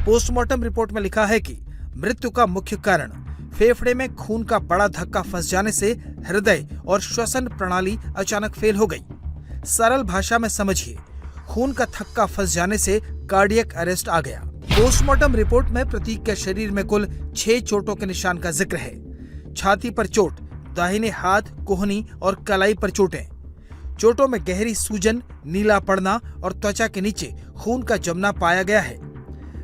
Postmortem report में लिखा है कि मृत्यु का मुख्य कारण फेफड़े में खून का बड़ा धक्का फंस जाने से हृदय और श्वसन प्रणाली अचानक फेल हो गई। सरल भाषा में समझिए, खून का थक्का फंस जाने से कार्डियक अरेस्ट आ गया। पोस्टमार्टम रिपोर्ट में प्रतीक के शरीर में कुल 6 चोटों के निशान का जिक्र है। छाती पर चोट, दाहिने हाथ, कोहनी और कलाई पर चोटें। चोटों में गहरी सूजन, नीला पड़ना और त्वचा के नीचे खून का जमना पाया गया है।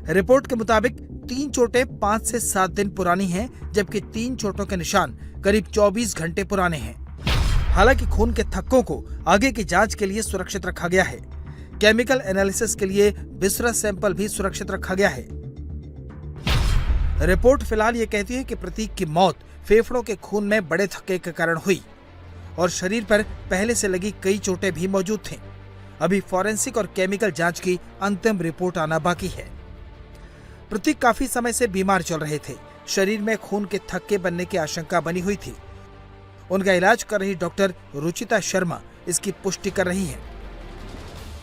रिपोर्ट के मुताबिक 3 चोटें 5 से 7 दिन पुरानी हैं, जबकि 3 चोटों के निशान करीब 24 घंटे पुराने हैं। हालांकि खून के थक्कों को आगे की जांच के लिए सुरक्षित रखा गया है। केमिकल एनालिसिस के लिए विसरा सैंपल भी सुरक्षित रखा गया है। रिपोर्ट फिलहाल ये कहती है कि प्रतीक की मौत फेफड़ों के खून में बड़े थक्के के कारण हुई और शरीर पर पहले से लगी कई चोटें भी मौजूद थीं। अभी फॉरेंसिक और केमिकल जांच की अंतिम रिपोर्ट आना बाकी है। प्रतीक काफी समय से बीमार चल रहे थे। शरीर में खून के थक्के बनने की आशंका बनी हुई थी। उनका इलाज कर रही डॉक्टर रुचिता शर्मा इसकी पुष्टि कर रही हैं।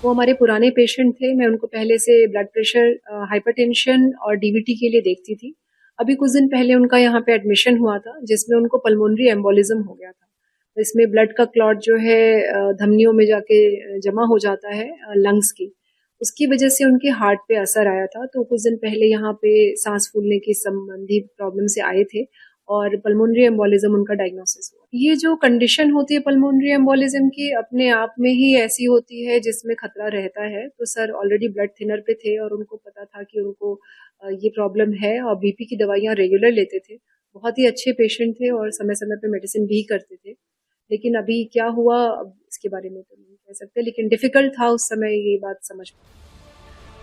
वो हमारे पुराने पेशेंट थे। मैं उनको पहले से ब्लड प्रेशर, हाइपरटेंशन और डीवीटी के लिए देखती थी। अभी कुछ दिन पहले उनका यहाँ पे एडमिशन हुआ था, जिसमें उनको पल्मोनरी एम्बोलिज्म हो गया था। इसमें ब्लड का क्लॉट जो है धमनियों में जाके जमा हो जाता है लंग्स की। उसकी वजह से उनके हार्ट पे असर आया था। तो कुछ दिन पहले यहाँ पे सांस फूलने की संबंधी प्रॉब्लम से आए थे और पल्मोनरी एम्बोलिज्म उनका डायग्नोसिस हुआ। ये जो कंडीशन होती है पल्मोनरी एम्बोलिज्म की, अपने आप में ही ऐसी होती है जिसमें खतरा रहता है। तो सर ऑलरेडी ब्लड थिनर पे थे और उनको पता था कि उनको ये प्रॉब्लम है और बीपी की दवाइयां रेगुलर लेते थे। बहुत ही अच्छे पेशेंट थे और समय समय पे मेडिसिन भी करते थे। लेकिन अभी क्या हुआ, अब इसके बारे में तो नहीं कह सकते, लेकिन डिफिकल्ट था उस समय ये बात समझ।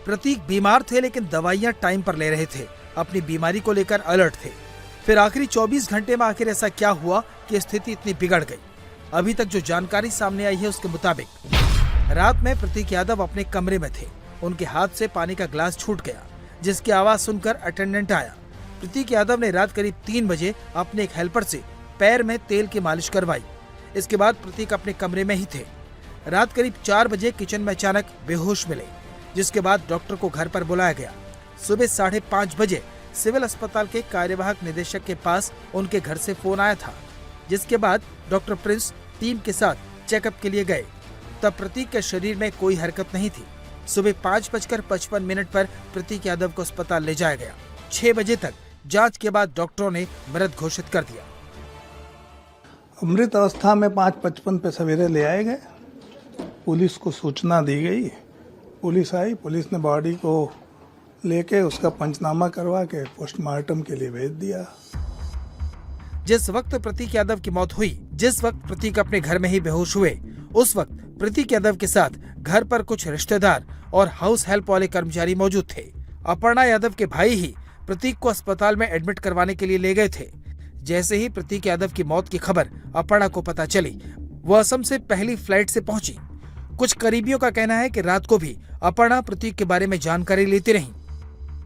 प्रतीक बीमार थे लेकिन दवाइयां टाइम पर ले रहे थे। अपनी बीमारी को लेकर अलर्ट थे। फिर आखिरी 24 घंटे में आखिर ऐसा क्या हुआ कि स्थिति इतनी बिगड़ गई? अभी तक जो जानकारी सामने आई है उसके मुताबिक रात में प्रतीक यादव अपने कमरे में थे। उनके हाथ से पानी का ग्लास छूट गया, जिसकी आवाज सुनकर अटेंडेंट आया। प्रतीक यादव ने रात करीब 3 बजे अपने एक हेल्पर से पैर में तेल की मालिश करवाई। इसके बाद प्रतीक अपने कमरे में ही थे। रात करीब 4 बजे किचन में अचानक बेहोश मिले, जिसके बाद डॉक्टर को घर पर बुलाया गया। सुबह 5:30 बजे सिविल अस्पताल के कार्यवाहक निदेशक के पास उनके घर से फोन आया था, जिसके बाद डॉक्टर प्रिंस टीम के साथ चेकअप के लिए गए। तब प्रतीक के शरीर में कोई हरकत नहीं थी। सुबह 5:55 पर प्रतीक यादव को अस्पताल ले जाया गया। 6 बजे तक जांच के बाद डॉक्टरों ने मृत घोषित कर दिया। मृत अवस्था में 5:55 पे सवेरे ले आए गए। पुलिस को सूचना दी गई, पुलिस आई, पुलिस ने बॉडी को लेके उसका पंचनामा करवा के पोस्टमार्टम के लिए भेज दिया। जिस वक्त प्रतीक यादव की मौत हुई, जिस वक्त प्रतीक अपने घर में ही बेहोश हुए, उस वक्त प्रतीक यादव के साथ घर पर कुछ रिश्तेदार और हाउस हेल्प वाले कर्मचारी मौजूद थे। अपर्णा यादव के भाई ही प्रतीक को अस्पताल में एडमिट करवाने के लिए ले गए थे। जैसे ही प्रतीक यादव की मौत की खबर अपर्णा को पता चली, वो असम से पहली फ्लाइट से पहुंची। कुछ करीबियों का कहना है कि रात को भी अपर्णा प्रतीक के बारे में जानकारी लेती रही।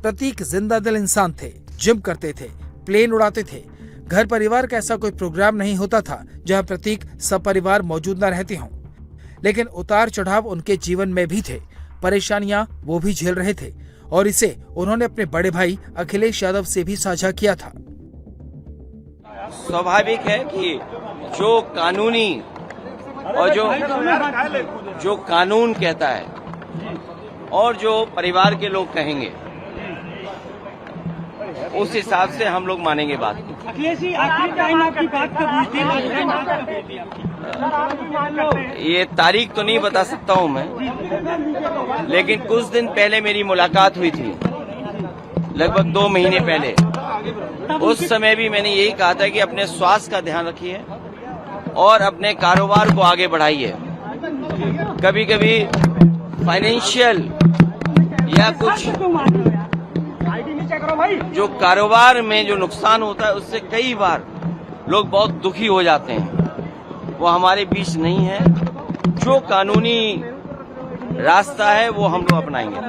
प्रतीक जिंदा दिल इंसान थे, जिम करते थे, प्लेन उड़ाते थे। घर परिवार का ऐसा कोई प्रोग्राम नहीं होता था जहां प्रतीक सपरिवार मौजूद न रहते हों। लेकिन उतार चढ़ाव उनके जीवन में भी थे। परेशानियां वो भी झेल रहे थे और इसे उन्होंने अपने बड़े भाई अखिलेश यादव से भी साझा किया था। स्वाभाविक है कि जो कानूनी और जो कानून कहता है और जो परिवार के लोग कहेंगे, उस हिसाब से हम लोग मानेंगे बात। अखिलेश जी, आखिरी टाइम आपकी बात कब हुई थी? ये तारीख तो नहीं बता सकता हूं मैं, लेकिन कुछ दिन पहले मेरी मुलाकात हुई थी, लगभग 2 महीने पहले। उस समय भी मैंने यही कहा था कि अपने स्वास्थ्य का ध्यान रखिए और अपने कारोबार को आगे बढ़ाइए। कभी कभी फाइनेंशियल या कुछ जो कारोबार में जो नुकसान होता है, उससे कई बार लोग बहुत दुखी हो जाते हैं। वो हमारे बीच नहीं है। जो कानूनी रास्ता है वो हम लोग अपनाएंगे।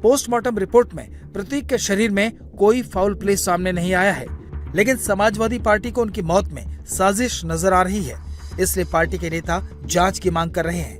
पोस्टमार्टम रिपोर्ट में प्रतीक के शरीर में कोई फाउल प्ले सामने नहीं आया है, लेकिन समाजवादी पार्टी को उनकी मौत में साजिश नजर आ रही है। इसलिए पार्टी के नेता जांच की मांग कर रहे हैं।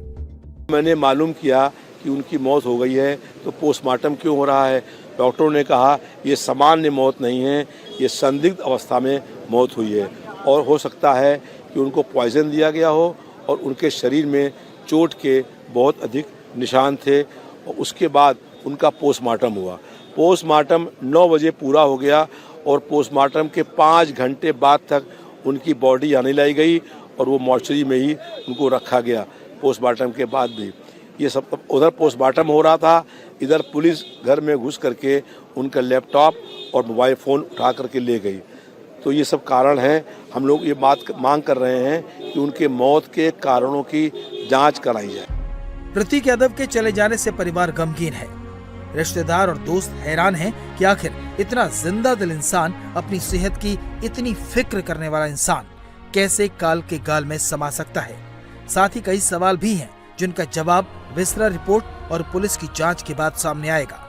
मैंने मालूम किया कि कि उनकी मौत हो गई है तो पोस्टमार्टम क्यों हो रहा है। डॉक्टरों ने कहा ये सामान्य मौत नहीं है, ये संदिग्ध अवस्था में मौत हुई है और हो सकता है कि उनको पॉइजन दिया गया हो और उनके शरीर में चोट के बहुत अधिक निशान थे और उसके बाद उनका पोस्टमार्टम हुआ। पोस्टमार्टम 9 बजे पूरा हो गया और पोस्टमार्टम के 5 घंटे बाद तक उनकी बॉडी आने लाई गई और वो मॉर्चरी में ही उनको रखा गया। पोस्टमार्टम के बाद भी ये सब उधर पोस्टमार्टम हो रहा था, इधर पुलिस घर में घुस करके उनका लैपटॉप और मोबाइल फ़ोन उठा करके ले गई। तो ये सब कारण हैं। हम लोग ये बात मांग कर रहे हैं कि उनके मौत के कारणों की जांच कराई जाए। प्रतीक यादव के चले जाने से परिवार गमगीन है। रिश्तेदार और दोस्त हैरान हैं कि आखिर इतना जिंदा दिल इंसान, अपनी सेहत की इतनी फिक्र करने वाला इंसान कैसे काल के गाल में समा सकता है। साथ ही कई सवाल भी हैं जिनका जवाब विसरा रिपोर्ट और पुलिस की जांच के बाद सामने आएगा।